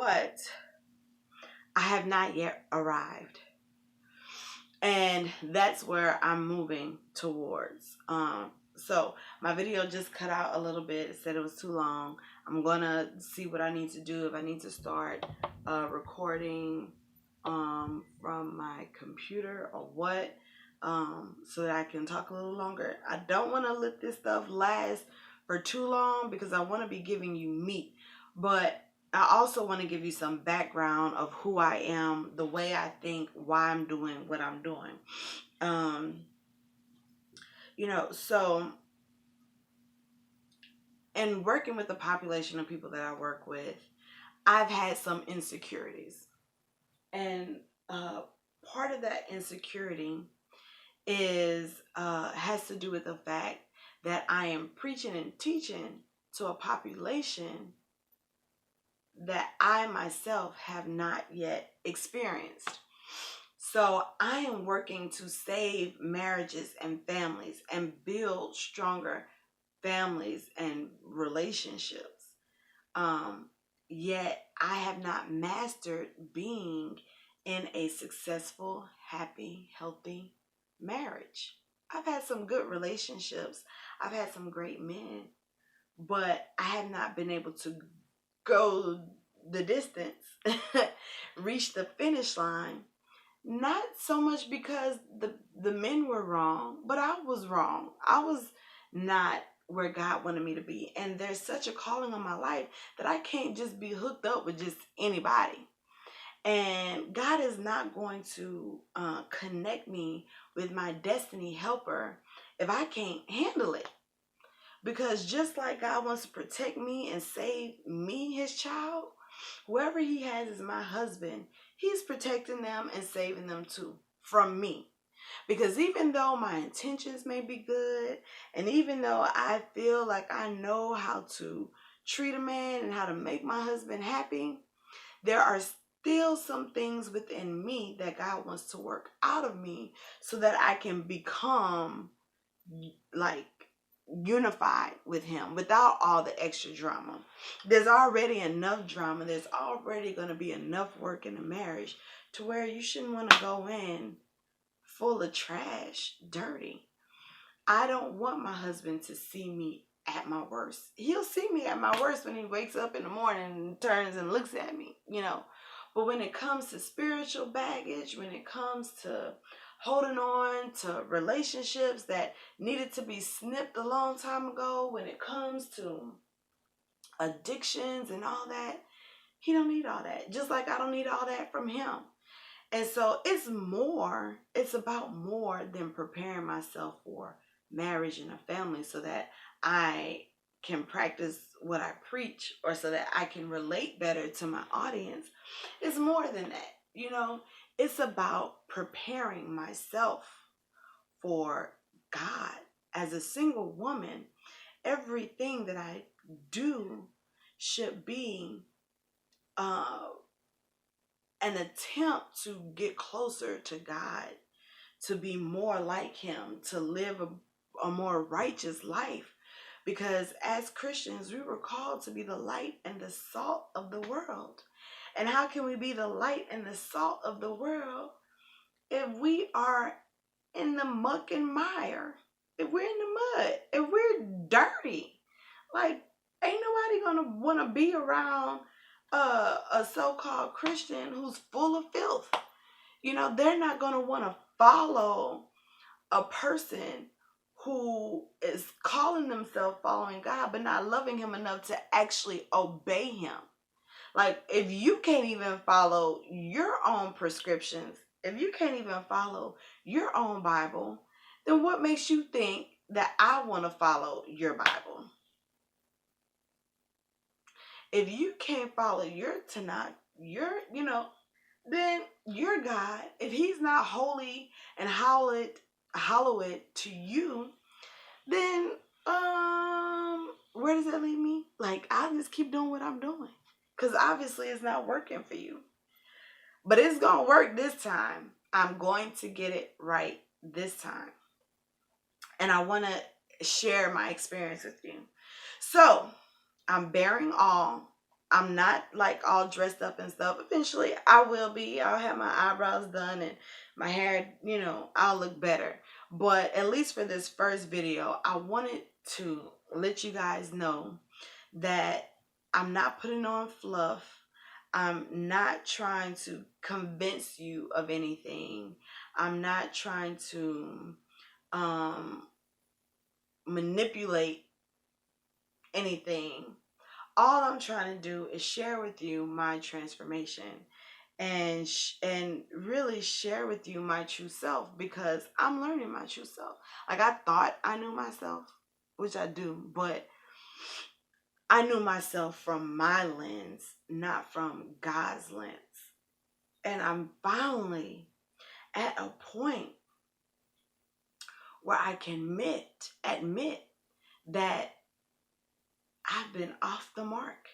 but I have not yet arrived. And that's where I'm moving towards. So my video just cut out a little bit. It said it was too long. I'm gonna see what I need to do, if I need to start recording from my computer or what, so that I can talk a little longer. I don't want to let this stuff last for too long because I want to be giving you meat, but I also want to give you some background of who I am, the way I think, why I'm doing what I'm doing. So in working with the population of people that I work with, I've had some insecurities. And part of that insecurity is has to do with the fact that I am preaching and teaching to a population that I myself have not yet experienced. So I am working to save marriages and families and build stronger families and relationships. Yet I have not mastered being in a successful, happy, healthy marriage. I've had some good relationships. I've had some great men, but I have not been able to go the distance, reach the finish line. Not so much because the men were wrong, but I was wrong. I was not where God wanted me to be. And there's such a calling on my life that I can't just be hooked up with just anybody. And God is not going to connect me with my destiny helper if I can't handle it. Because just like God wants to protect me and save me, his child, whoever he has as my husband, he's protecting them and saving them too from me. Because even though my intentions may be good, and even though I feel like I know how to treat a man and how to make my husband happy, there are still some things within me that God wants to work out of me so that I can become like unified with him without all the extra drama. There's already enough drama. There's already going to be enough work in a marriage to where you shouldn't want to go in full of trash, dirty. I don't want my husband to see me at my worst. He'll see me at my worst when he wakes up in the morning and turns and looks at me, But when it comes to spiritual baggage, when it comes to holding on to relationships that needed to be snipped a long time ago, when it comes to addictions and all that, he don't need all that. Just like I don't need all that from him. And so it's about more than preparing myself for marriage and a family so that I can practice what I preach or so that I can relate better to my audience. It's more than that, It's about preparing myself for God. As a single woman, everything that I do should be an attempt to get closer to God, to be more like him, to live a more righteous life. Because as Christians, we were called to be the light and the salt of the world. And how can we be the light and the salt of the world if we are in the muck and mire? If we're in the mud, if we're dirty? Like, ain't nobody gonna want to be around a so-called Christian who's full of filth. They're not gonna want to follow a person who is calling themselves following God but not loving him enough to actually obey him. Like, if you can't even follow your own prescriptions, if you can't even follow your own Bible, then what makes you think that I want to follow your Bible? If you can't follow your Tanakh, then your God, if he's not holy and hallowed to you, then where does that leave me? Like, I'll just keep doing what I'm doing. Because obviously it's not working for you. But it's going to work this time. I'm going to get it right this time. And I want to share my experience with you. So, I'm bearing all I'm not like all dressed up and stuff. Eventually I will be. I'll have my eyebrows done and my hair, I'll look better. But at least for this first video, I wanted to let you guys know that I'm not putting on fluff. I'm not trying to convince you of anything. I'm not trying to manipulate anything. All I'm trying to do is share with you my transformation and really share with you my true self, because I'm learning my true self. Like, I thought I knew myself, which I do, but I knew myself from my lens, not from God's lens. And I'm finally at a point where I can admit that I've been off the mark.